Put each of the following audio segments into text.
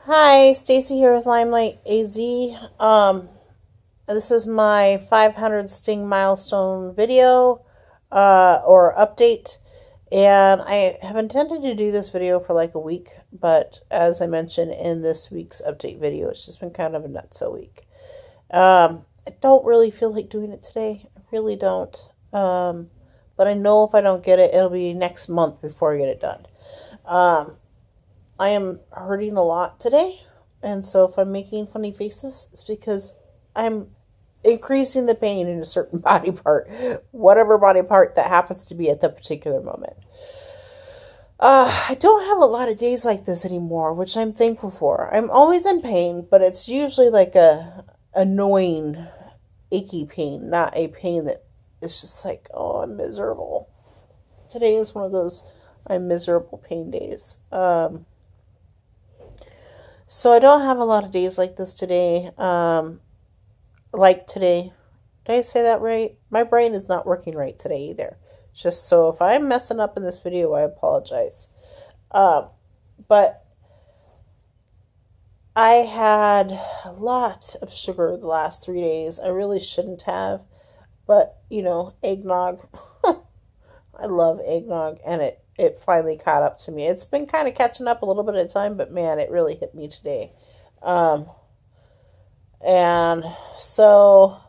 Hi, Stacy here with Limelight AZ. This is my 500 Sting milestone video or update, and I have intended to do this video for like a week, but as I mentioned in this week's update video, it's just been kind of a nutso week. I don't really feel like doing it today. I really don't. But I know if I don't get it, it'll be next month before I get it done. Um, I am hurting a lot today, and so if I'm making funny faces, it's because I'm increasing the pain in a certain body part, whatever body part that happens to be at the particular moment. I don't have a lot of days like this anymore, which I'm thankful for. I'm always in pain, but it's usually like a annoying, achy pain, not a pain that is just like, oh, I'm miserable. Today is one of those I'm miserable pain days. So I don't have a lot of days like this today. Like today. Did I say that right? My brain is not working right today either. Just so if I'm messing up in this video, I apologize. But I had a lot of sugar the last 3 days. I really shouldn't have. But, eggnog. I love eggnog, and it finally caught up to me. It's been kind of catching up a little bit at a time, but man, it really hit me today. Um, and so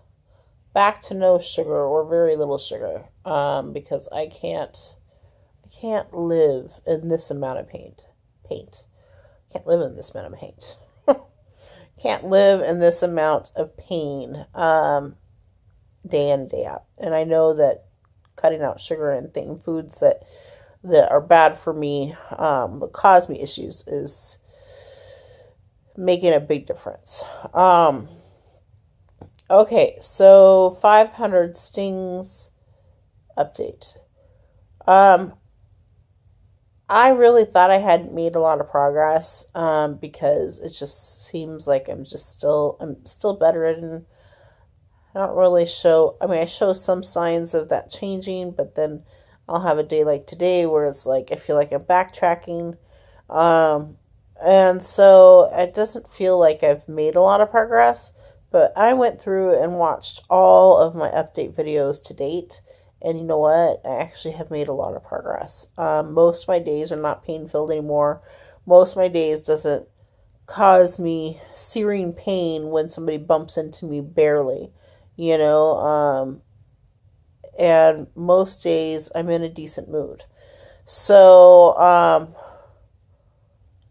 back to no sugar or very little sugar, because I can't live in this amount of paint. Can't live in this amount of paint. Can't live in this amount of pain, day in and day out. And I know that cutting out sugar and foods that are bad for me, but cause me issues, is making a big difference. Okay, so 500 stings update. I really thought I had made a lot of progress, because it just seems like I'm still bedridden. I don't really show, I mean, I show some signs of that changing, but then I'll have a day like today where it's like I feel like I'm backtracking. Um, and so it doesn't feel like I've made a lot of progress, but I went through and watched all of my update videos to date. And you know what? I actually have made a lot of progress. Most of my days are not pain filled anymore. Most of my days doesn't cause me searing pain when somebody bumps into me barely, you know. And most days I'm in a decent mood. So,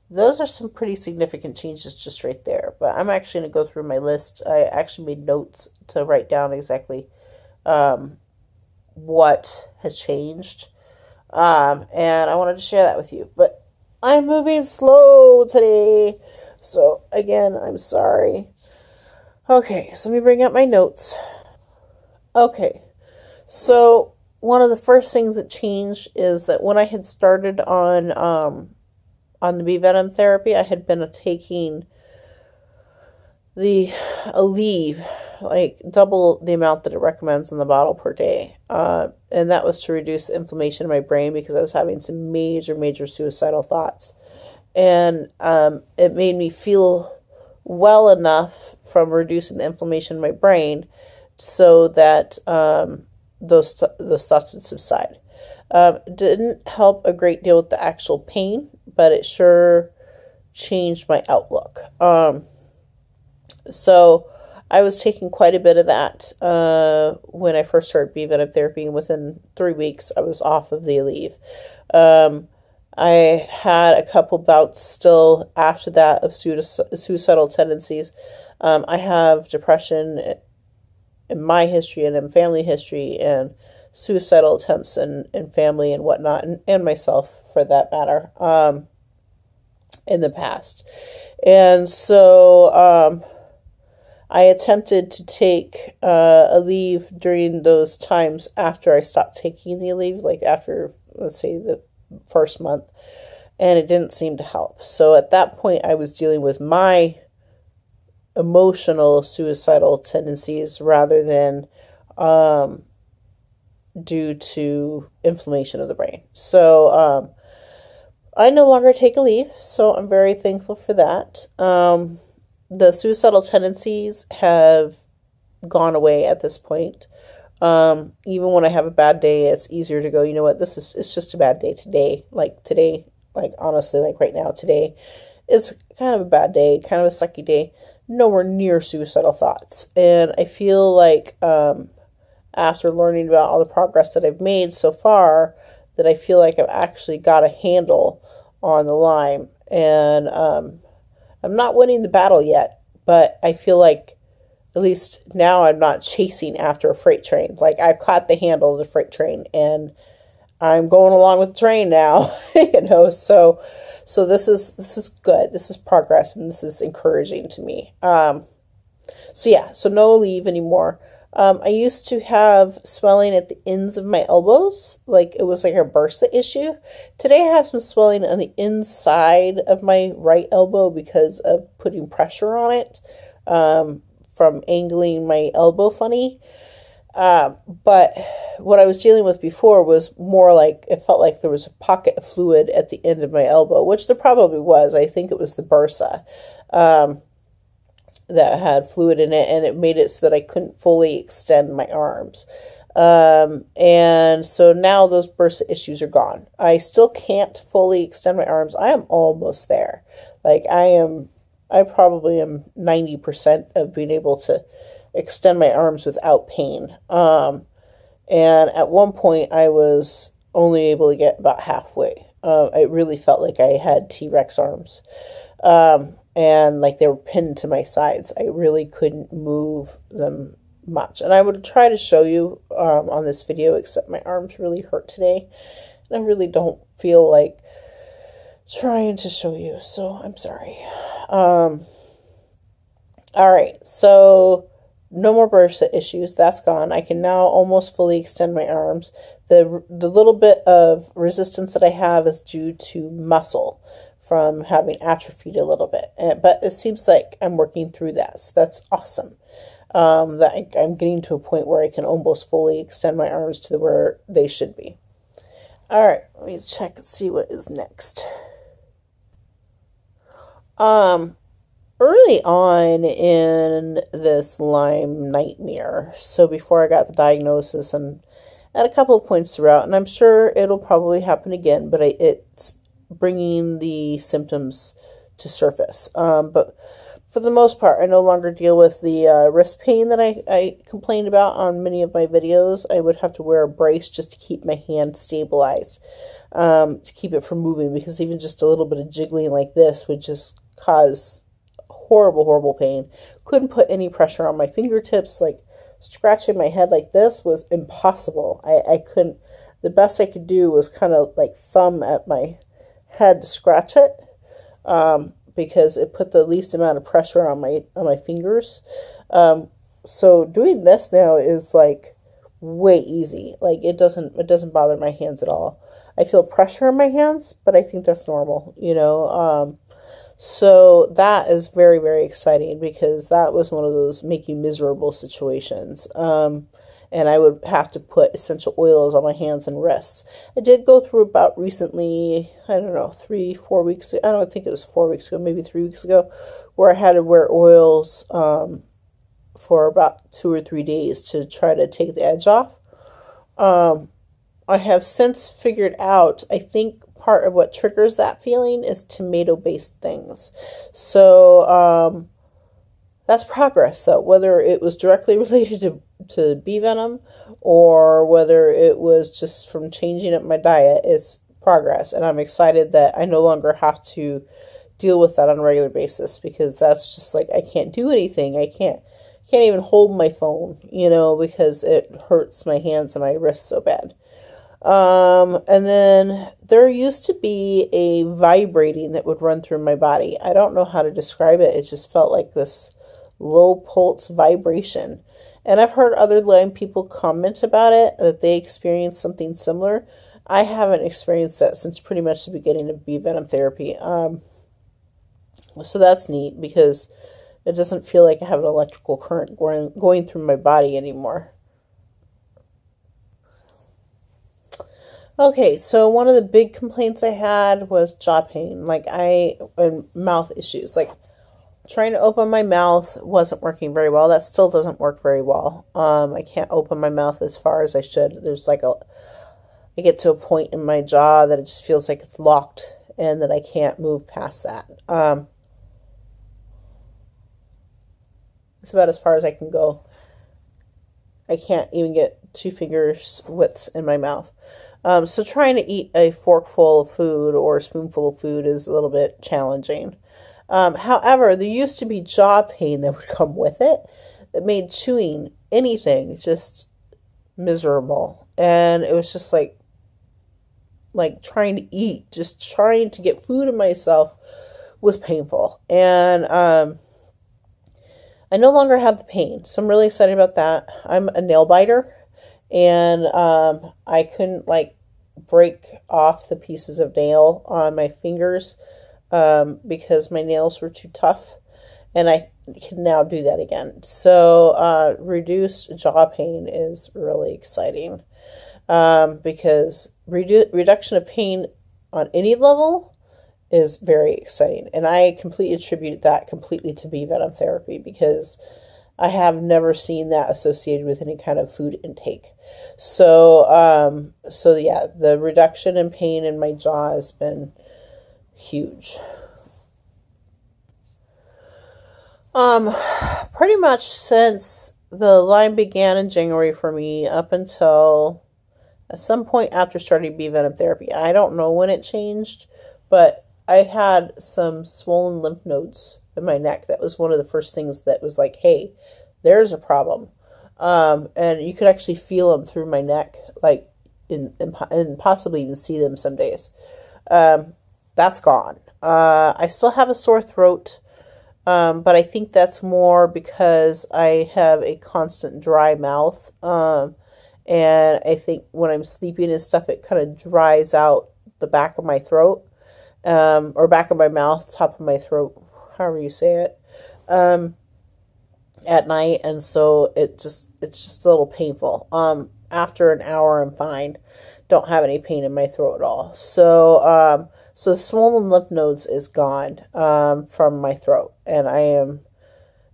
those are some pretty significant changes just right there. But I'm actually going to go through my list. I actually made notes to write down exactly um, what has changed. And I wanted to share that with you. But I'm moving slow today. So, again, I'm sorry. Okay, so let me bring up my notes. Okay, so one of the first things that changed is that when I had started on the bee venom therapy, I had been taking the Aleve, like double the amount that it recommends in the bottle per day. And that was to reduce the inflammation in my brain because I was having some major, major suicidal thoughts. And it made me feel well enough from reducing the inflammation in my brain so that those thoughts would subside. Didn't help a great deal with the actual pain, but it sure changed my outlook. So I was taking quite a bit of that when I first started bee venom therapy, and within 3 weeks I was off of the Aleve. Um, I had a couple bouts still after that of suicidal tendencies. I have depression in my history and in family history, and suicidal attempts in family and whatnot, and myself for that matter, in the past. And so I attempted to take Aleve during those times after I stopped taking the Aleve, like after, let's say, the first month, and it didn't seem to help. So at that point, I was dealing with my emotional suicidal tendencies rather than due to inflammation of the brain. So I no longer take a leave, so I'm very thankful for that. The suicidal tendencies have gone away at this point. Even when I have a bad day, it's easier to go, you know what, it's just a bad day today. Like today, like honestly, like right now, today is kind of a bad day, kind of a sucky day, nowhere near suicidal thoughts. And I feel like, after learning about all the progress that I've made so far, that I feel like I've actually got a handle on the Lyme. And I'm not winning the battle yet, but I feel like at least now I'm not chasing after a freight train. Like I've caught the handle of the freight train and I'm going along with the train now, so this is good. This is progress and this is encouraging to me. So no leave anymore. I used to have swelling at the ends of my elbows, like it was like a bursa issue. Today I have some swelling on the inside of my right elbow because of putting pressure on it, from angling my elbow funny. But what I was dealing with before was more like it felt like there was a pocket of fluid at the end of my elbow, which there probably was. I think it was the bursa. That had fluid in it, and it made it so that I couldn't fully extend my arms. And so now those bursa issues are gone. I still can't fully extend my arms. I am almost there. Like I probably am 90% of being able to extend my arms without pain. And at one point I was only able to get about halfway. It really felt like I had T-Rex arms. And like they were pinned to my sides. I really couldn't move them much. And I would try to show you on this video, except my arms really hurt today. And I really don't feel like trying to show you, so I'm sorry. All right, so no more bursa issues. That's gone. I can now almost fully extend my arms. The little bit of resistance that I have is due to muscle from having atrophied a little bit. But it seems like I'm working through that, so that's awesome. That I'm getting to a point where I can almost fully extend my arms to where they should be. All right, let me check and see what is next. Early on in this Lyme nightmare, so before I got the diagnosis and at a couple of points throughout, and I'm sure it'll probably happen again, but it's bringing the symptoms to surface. But for the most part, I no longer deal with the wrist pain that I complained about on many of my videos. I would have to wear a brace just to keep my hand stabilized, to keep it from moving, because even just a little bit of jiggling like this would just cause horrible, horrible pain. Couldn't put any pressure on my fingertips. Like scratching my head like this was impossible. I couldn't. The best I could do was kind of like thumb at my head to scratch it, because it put the least amount of pressure on my fingers. So doing this now is like way easy. Like it doesn't bother my hands at all. I feel pressure in my hands, but I think that's normal, So that is very, very exciting, because that was one of those make you miserable situations. And I would have to put essential oils on my hands and wrists. I did go through about recently, I don't know, 3-4 weeks ago. I don't think it was 4 weeks ago, maybe 3 weeks ago, where I had to wear oils for about 2 or 3 days to try to take the edge off. I have since figured out, I think part of what triggers that feeling is tomato-based things. So that's progress, though. Whether it was directly related to bee venom or whether it was just from changing up my diet, it's progress. And I'm excited that I no longer have to deal with that on a regular basis, because that's just like, I can't do anything. I can't even hold my phone, because it hurts my hands and my wrists so bad. And then there used to be a vibrating that would run through my body. I don't know how to describe it. It just felt like this low pulse vibration. And I've heard other Lyme people comment about it, that they experienced something similar. I haven't experienced that since pretty much the beginning of bee venom therapy. So that's neat, because it doesn't feel like I have an electrical current going through my body anymore. Okay, so one of the big complaints I had was jaw pain, and mouth issues. Like trying to open my mouth wasn't working very well. That still doesn't work very well. I can't open my mouth as far as I should. I get to a point in my jaw that it just feels like it's locked and that I can't move past that. It's about as far as I can go. I can't even get 2 fingers widths in my mouth. So trying to eat a forkful of food or a spoonful of food is a little bit challenging. However, there used to be jaw pain that would come with it that made chewing anything just miserable. And it was just like trying to eat, just trying to get food in myself was painful. And I no longer have the pain, so I'm really excited about that. I'm a nail biter, and I couldn't break off the pieces of nail on my fingers because my nails were too tough, and I can now do that again. So reduced jaw pain is really exciting because reduction of pain on any level is very exciting. And I completely attribute that completely to bee venom therapy because I have never seen that associated with any kind of food intake. So yeah, the reduction in pain in my jaw has been huge. Pretty much since the Lyme began in January for me up until at some point after starting bee venom therapy. I don't know when it changed, but I had some swollen lymph nodes in my neck. That was one of the first things that was like, hey, there's a problem. And you could actually feel them through my neck, and possibly even see them some days. That's gone. I still have a sore throat, but I think that's more because I have a constant dry mouth. And I think when I'm sleeping and stuff, it kind of dries out the back of my throat. Or back of my mouth, top of my throat, however you say it, at night, and so it's just a little painful. After an hour, I'm fine. Don't have any pain in my throat at all. So the swollen lymph nodes is gone from my throat, and I am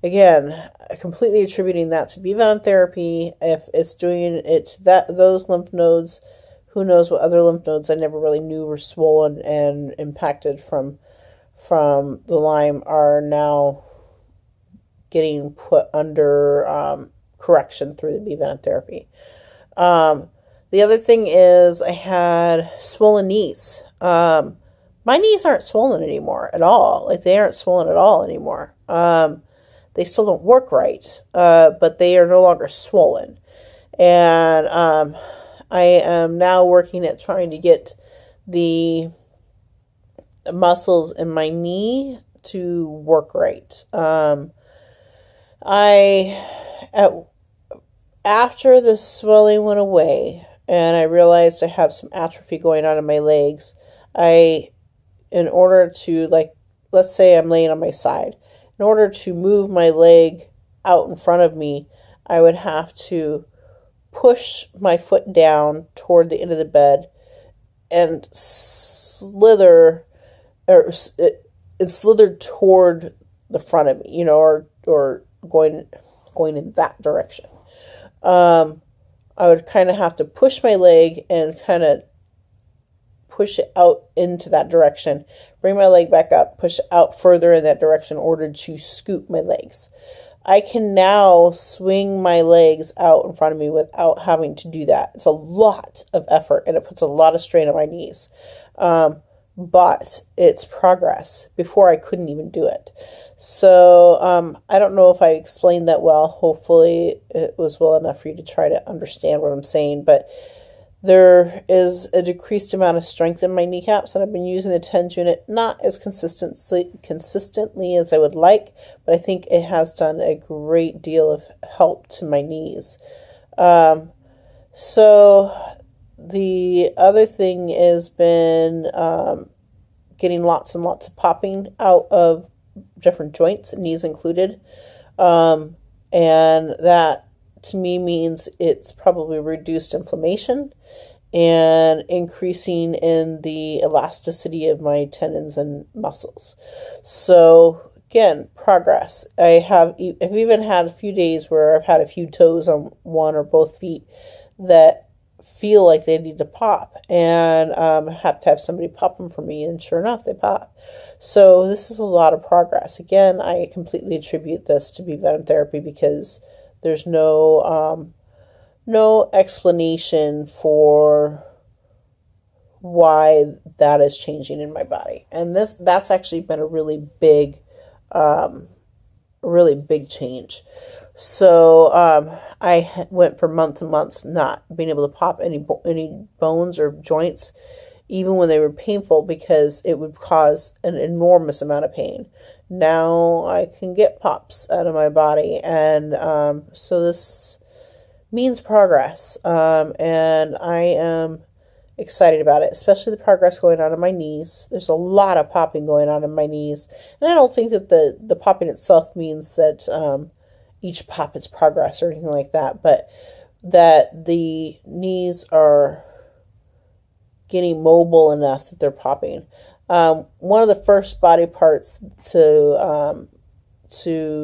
again completely attributing that to bee venom therapy. If it's doing it to those lymph nodes. Who knows what other lymph nodes I never really knew were swollen and impacted from the Lyme are now getting put under correction through the bee venom therapy. The other thing is I had swollen knees. My knees aren't swollen anymore at all. They aren't swollen at all anymore. They still don't work right, but they are no longer swollen. And I am now working at trying to get the muscles in my knee to work right. After the swelling went away and I realized I have some atrophy going on in my legs, in order to, let's say I'm laying on my side, in order to move my leg out in front of me, I would have to push my foot down toward the end of the bed and slither toward the front of me, or going in that direction. I would kind of have to push my leg and kind of push it out into that direction, bring my leg back up, push it out further in that direction in order to scoop my legs. I can now swing my legs out in front of me without having to do that. It's a lot of effort and it puts a lot of strain on my knees. But it's progress. Before I couldn't even do it. So I don't know if I explained that well. Hopefully it was well enough for you to try to understand what I'm saying. But there is a decreased amount of strength in my kneecaps, and I've been using the TENS unit not as consistently as I would like, but I think it has done a great deal of help to my knees. So the other thing has been getting lots and lots of popping out of different joints, knees included, and that to me means it's probably reduced inflammation and increasing in the elasticity of my tendons and muscles. So again, progress. I've even had a few days where I've had a few toes on one or both feet that feel like they need to pop, and I have to have somebody pop them for me, and sure enough, they pop. So this is a lot of progress. Again, I completely attribute this to be venom therapy because there's no explanation for why that is changing in my body. And that's actually been a really big change. So I went for months and months not being able to pop any bones or joints, even when they were painful, because it would cause an enormous amount of pain. Now I can get pops out of my body, and so this means progress, and I am excited about it, especially the progress going on in my knees. There's a lot of popping going on in my knees, and I don't think that the popping itself means that each pop is progress or anything like that, but that the knees are getting mobile enough that they're popping. One of the first body parts to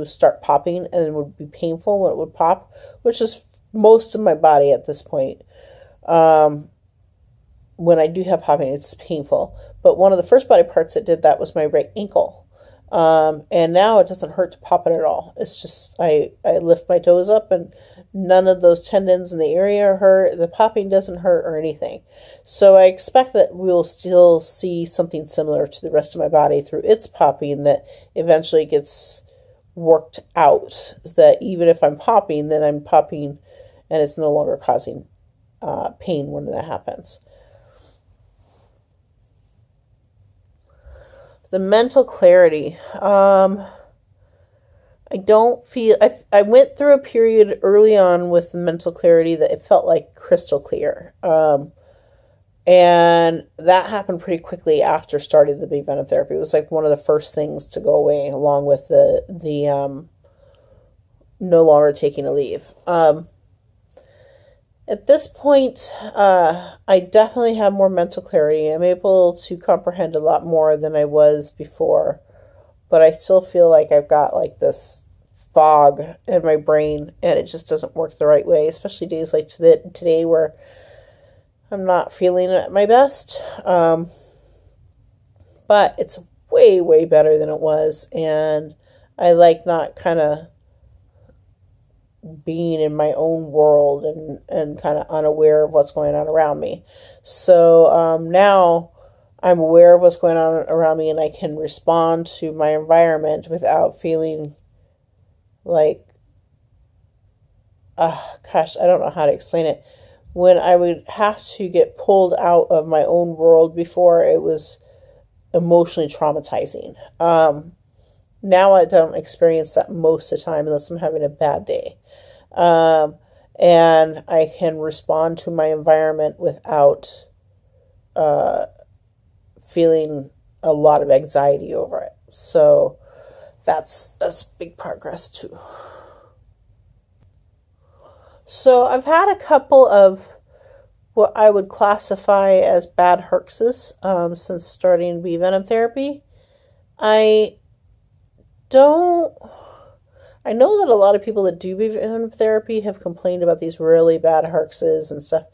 start popping and it would be painful when it would pop, which is most of my body at this point. When I do have popping, it's painful. But one of the first body parts that did that was my right ankle. And now it doesn't hurt to pop it at all. It's just, I lift my toes up and none of those tendons in the area are hurt. The popping doesn't hurt or anything. So I expect that we'll still see something similar to the rest of my body through its popping that eventually gets worked out. That even if I'm popping, then I'm popping and it's no longer causing pain when that happens. The mental clarity. I don't feel... I went through a period early on with the mental clarity that it felt like crystal clear. And that happened pretty quickly after starting the big venom therapy. It was like one of the first things to go away, along with the no longer taking a leave. At this point, I definitely have more mental clarity. I'm able to comprehend a lot more than I was before, but I still feel like I've got like this fog in my brain and it just doesn't work the right way, especially days like today where I'm not feeling at my best. But it's way, way better than it was, and I like not kind of being in my own world and kind of unaware of what's going on around me. So now I'm aware of what's going on around me and I can respond to my environment without feeling like, gosh, I don't know how to explain it. When I would have to get pulled out of my own world before, it was emotionally traumatizing. Now I don't experience that most of the time unless I'm having a bad day. And I can respond to my environment without feeling a lot of anxiety over it. So that's big progress too. So I've had a couple of what I would classify as bad herxes since starting bee venom therapy. I know that a lot of people that do bee venom therapy have complained about these really bad herxes and stuff.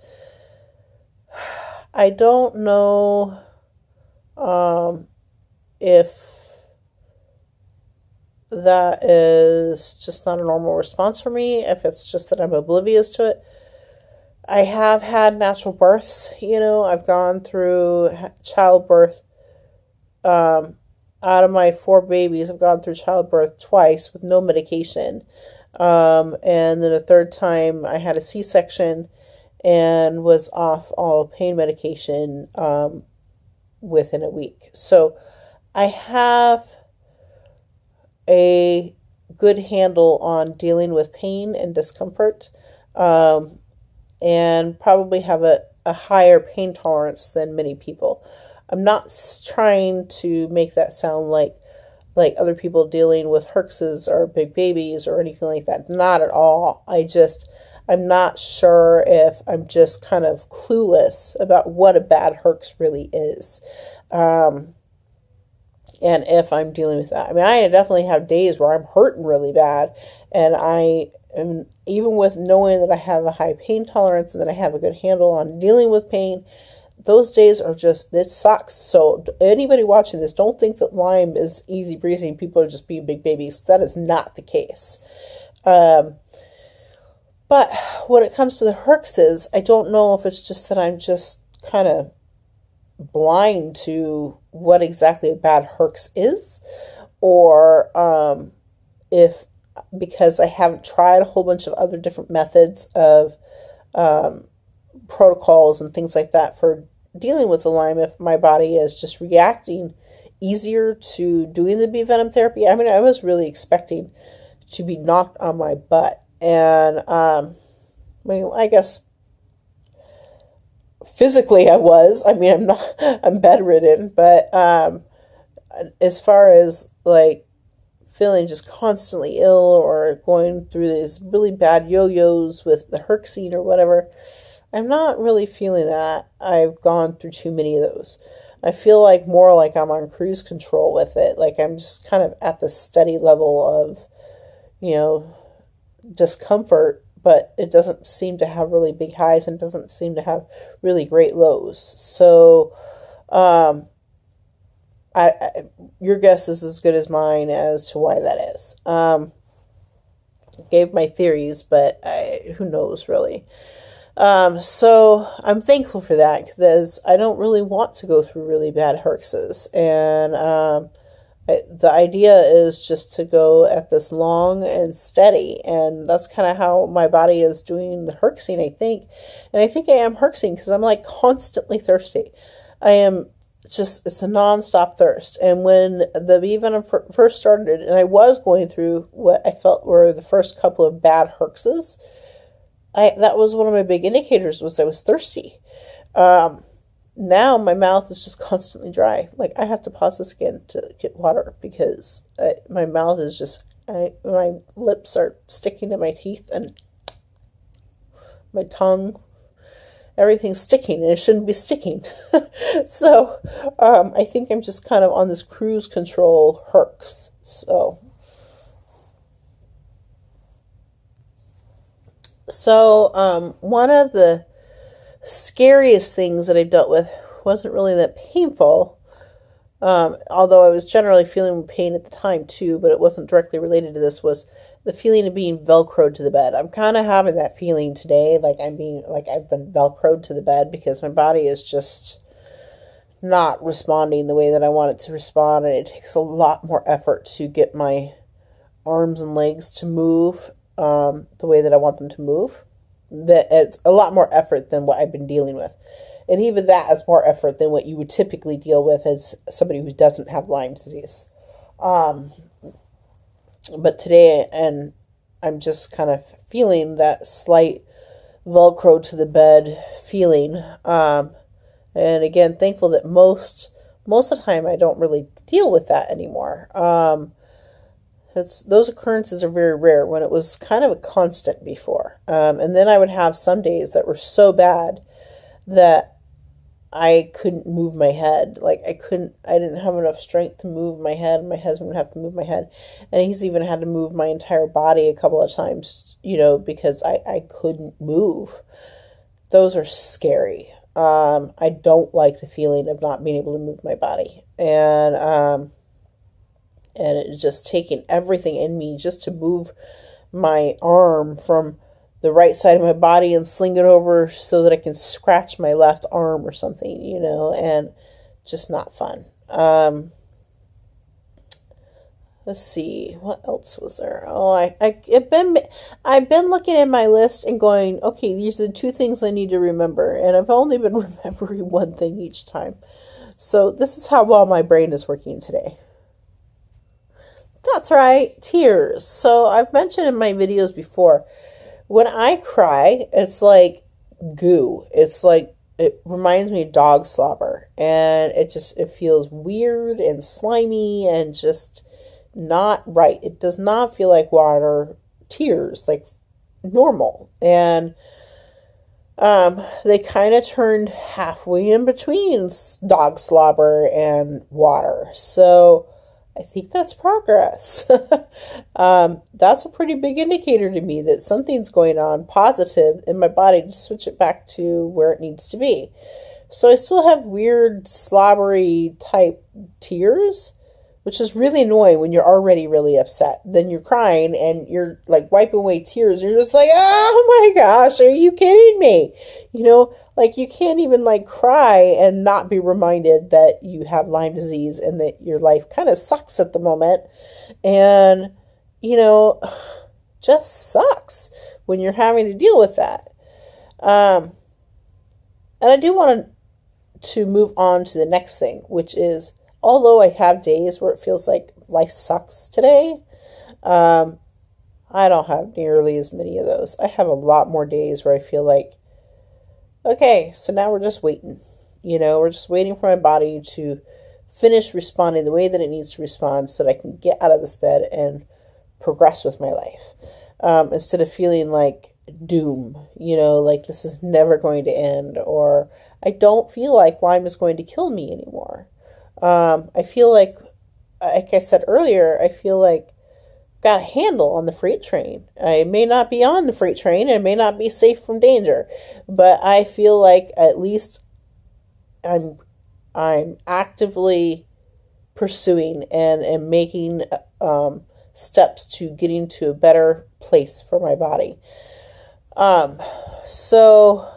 I don't know if that is just not a normal response for me, if it's just that I'm oblivious to it. I have had natural births, I've gone through childbirth. Out of my 4 babies, I've gone through childbirth twice with no medication. And then a third time I had a C-section and was off all pain medication within a week. So I have a good handle on dealing with pain and discomfort, and probably have a higher pain tolerance than many people. I'm not trying to make that sound like other people dealing with herxes or big babies or anything like that. Not at all. I I'm not sure if I'm just kind of clueless about what a bad herx really is. And if I'm dealing with that. I mean, I definitely have days where I'm hurting really bad, and I am, even with knowing that I have a high pain tolerance and that I have a good handle on dealing with pain, those days are just, it sucks. So anybody watching this, don't think that Lyme is easy breezy and people are just being big babies. That is not the case. But when it comes to the herxes, I don't know if it's just that I'm just kind of blind to what exactly a bad herx is, or if because I haven't tried a whole bunch of other different methods of protocols and things like that for dealing with the Lyme, if my body is just reacting easier to doing the bee venom therapy. I mean, I was really expecting to be knocked on my butt, and I guess physically I was. I mean, I'm bedridden, but as far as like feeling just constantly ill or going through these really bad yo-yos with the herxine or whatever, I'm not really feeling that. I've gone through too many of those. I feel like more like I'm on cruise control with it. Like I'm just kind of at the steady level of, discomfort, but it doesn't seem to have really big highs and doesn't seem to have really great lows. So, your guess is as good as mine as to why that is. Gave my theories, but who knows really. So I'm thankful for that because I don't really want to go through really bad herxes, and the idea is just to go at this long and steady, and that's kind of how my body is doing the herxing, I think. And I think I am herxing because I'm like constantly thirsty. I am just, it's a non-stop thirst. And when the bee venom first started, and I was going through what I felt were the first couple of bad herxes, that was one of my big indicators, was I was thirsty. Now my mouth is just constantly dry. Like I have to pause this again to get water because my mouth is just, my lips are sticking to my teeth and my tongue. Everything's sticking and it shouldn't be sticking. So I think I'm just kind of on this cruise control herx. So one of the scariest things that I dealt with wasn't really that painful, although I was generally feeling pain at the time too, but it wasn't directly related to this, was the feeling of being velcroed to the bed. I'm kind of having that feeling today, like I've been velcroed to the bed because my body is just not responding the way that I want it to respond, and it takes a lot more effort to get my arms and legs to move the way that I want them to move. That it's a lot more effort than what I've been dealing with. And even that is more effort than what you would typically deal with as somebody who doesn't have Lyme disease. But today, and I'm just kind of feeling that slight Velcro to the bed feeling. And again, thankful that most of the time I don't really deal with that anymore. Those occurrences are very rare, when it was kind of a constant before. And then I would have some days that were so bad that I couldn't move my head. Like I didn't have enough strength to move my head. My husband would have to move my head. And he's even had to move my entire body a couple of times, because I couldn't move. Those are scary. I don't like the feeling of not being able to move my body. And it's just taking everything in me just to move my arm from the right side of my body and sling it over so that I can scratch my left arm or something, and just not fun. Let's see, what else was there? Oh, I've been looking at my list and going, okay, these are the two things I need to remember, and I've only been remembering one thing each time. So this is how well my brain is working today. That's right, tears. So I've mentioned in my videos before, when I cry, it's like goo. It's like, it reminds me of dog slobber, and it feels weird and slimy and just not right. It does not feel like water tears. Like normal. And they kind of turned halfway in between dog slobber and water. So I think that's progress. That's a pretty big indicator to me that something's going on positive in my body to switch it back to where it needs to be. So I still have weird slobbery type tears, which is really annoying when you're already really upset. Then you're crying and you're like wiping away tears. You're just like, oh my gosh, are you kidding me? Like you can't even like cry and not be reminded that you have Lyme disease and that your life kind of sucks at the moment. And, you know, just sucks when you're having to deal with that. And I do want to move on to the next thing, which is, although I have days where it feels like life sucks today, I don't have nearly as many of those. I have a lot more days where I feel like, okay, so now we're just waiting. We're just waiting for my body to finish responding the way that it needs to respond so that I can get out of this bed and progress with my life. Instead of feeling like doom, like this is never going to end, or I don't feel like Lyme is going to kill me anymore. I feel like I said earlier, I feel like I've got a handle on the freight train. I may not be on the freight train and I may not be safe from danger, but I feel like at least I'm actively pursuing and making steps to getting to a better place for my body. So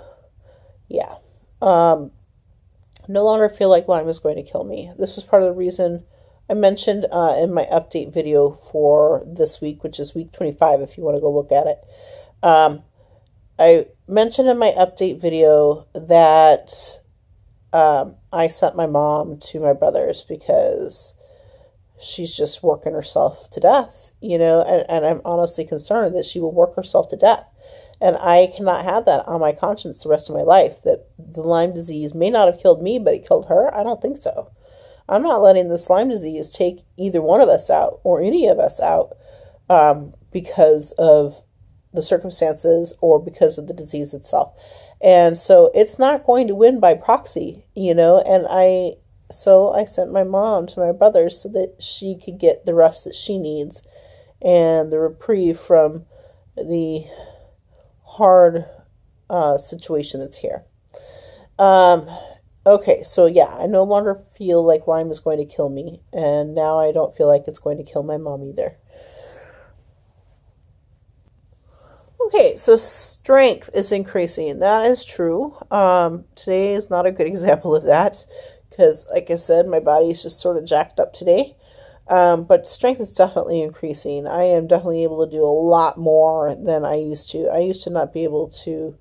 yeah. No longer feel like Lyme is going to kill me. This was part of the reason I mentioned in my update video for this week, which is week 25, if you want to go look at it. I mentioned in my update video that I sent my mom to my brother's because she's just working herself to death, and I'm honestly concerned that she will work herself to death. And I cannot have that on my conscience the rest of my life, that the Lyme disease may not have killed me, but it killed her. I don't think so. I'm not letting this Lyme disease take either one of us out or any of us out because of the circumstances or because of the disease itself. And so it's not going to win by proxy, and I sent my mom to my brother's so that she could get the rest that she needs and the reprieve from the hard situation that's here. Okay, so yeah, I no longer feel like Lyme is going to kill me, and now I don't feel like it's going to kill my mom either. Okay, so strength is increasing. That is true. Today is not a good example of that because, like I said, my body is just sort of jacked up today. But strength is definitely increasing. I am definitely able to do a lot more than I used to. I used to not be able to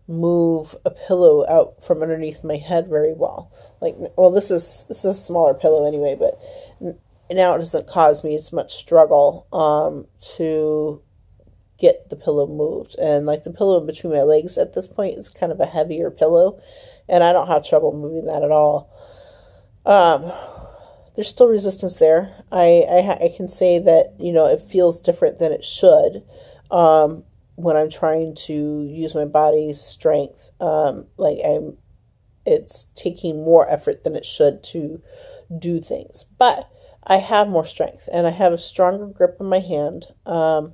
move a pillow out from underneath my head very well. This is a smaller pillow anyway, but now it doesn't cause me as much struggle to get the pillow moved. And like the pillow in between my legs at this point is kind of a heavier pillow, and I don't have trouble moving that at all. There's still resistance there. I can say that, it feels different than it should when I'm trying to use my body's strength. It's taking more effort than it should to do things. But I have more strength, and I have a stronger grip in my hands. The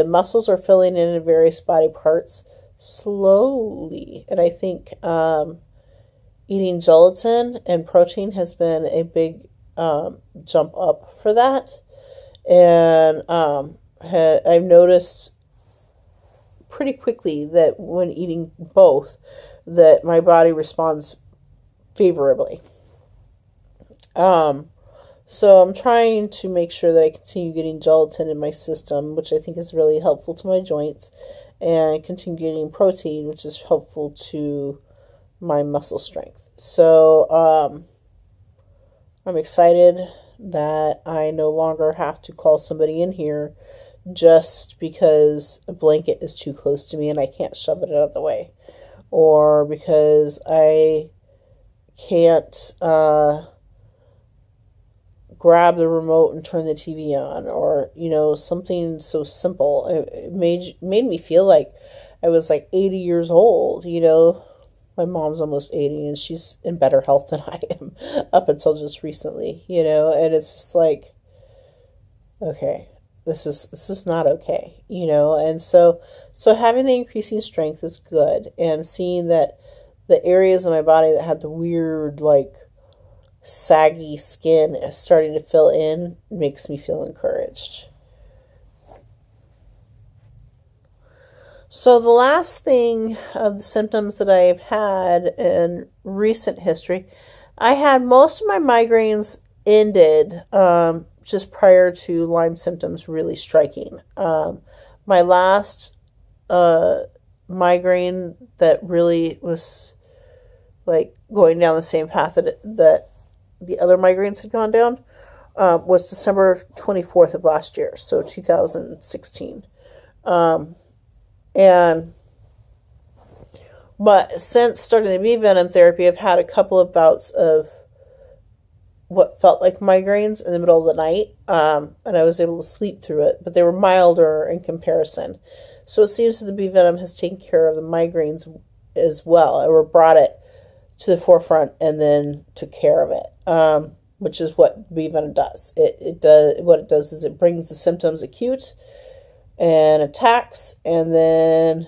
muscles are filling in various body parts slowly, and I think eating gelatin and protein has been a big jump up for that. And I've noticed pretty quickly that when eating both, that my body responds favorably. So I'm trying to make sure that I continue getting gelatin in my system, which I think is really helpful to my joints, and continue getting protein, which is helpful to my muscle strength. So I'm excited that I no longer have to call somebody in here just because a blanket is too close to me and I can't shove it out of the way, or because I can't grab the remote and turn the TV on, or, something so simple. It made me feel like I was like 80 years old. My mom's almost 80 and she's in better health than I am up until just recently, and it's just like, okay, this is not okay, and so having the increasing strength is good, and seeing that the areas of my body that had the weird, like, saggy skin is starting to fill in makes me feel encouraged. So the last thing of the symptoms that I've had in recent history, I had most of my migraines ended just prior to Lyme symptoms really striking. My last migraine that really was like going down the same path that the other migraines had gone down was December 24th of last year, so 2016. But since starting the bee venom therapy, I've had a couple of bouts of what felt like migraines in the middle of the night, and I was able to sleep through it, but they were milder in comparison. So it seems that the bee venom has taken care of the migraines as well, or brought it to the forefront and then took care of it, which is what bee venom does. What it does is it brings the symptoms acute and attacks, and then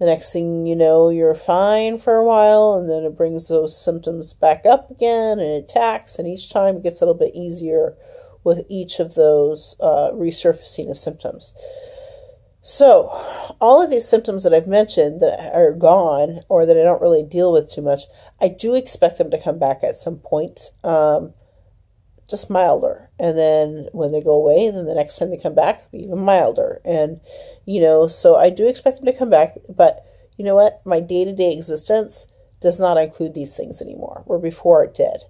the next thing you know, you're fine for a while, and then it brings those symptoms back up again and attacks, and each time it gets a little bit easier with each of those resurfacing of symptoms. So all of these symptoms that I've mentioned that are gone, or that I don't really deal with too much, I do expect them to come back at some point, just milder. And then when they go away, then the next time they come back, be even milder. And, so I do expect them to come back. But you know what? My day-to-day existence does not include these things anymore, where before it did.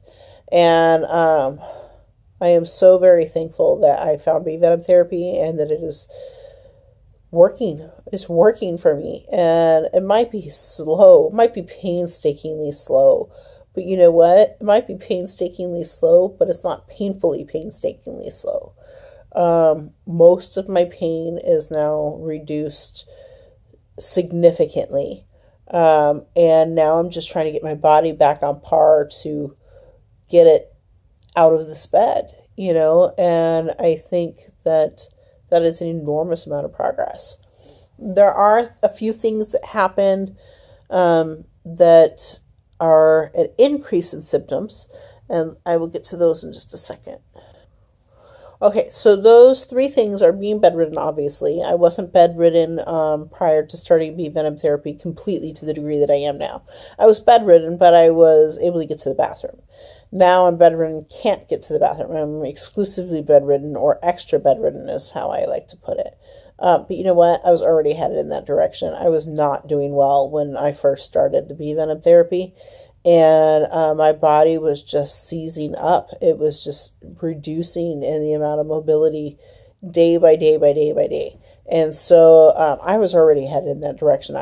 And I am so very thankful that I found bee venom therapy and that it is working. It's working for me. And it might be slow. It might be painstakingly slow. But you know what? It might be painstakingly slow, but it's not painfully painstakingly slow. Most of my pain is now reduced significantly. And now I'm just trying to get my body back on par to get it out of this bed, and I think that is an enormous amount of progress. There are a few things that happened that are an increase in symptoms, and I will get to those in just a second. Okay, so those three things are being bedridden, obviously. I wasn't bedridden prior to starting bee venom therapy completely to the degree that I am now. I was bedridden, but I was able to get to the bathroom. Now I'm bedridden, can't get to the bathroom. I'm exclusively bedridden, or extra bedridden is how I like to put it. But you know what? I was already headed in that direction. I was not doing well when I first started the bee venom therapy. And my body was just seizing up. It was just reducing in the amount of mobility day by day by day by day. And so I was already headed in that direction.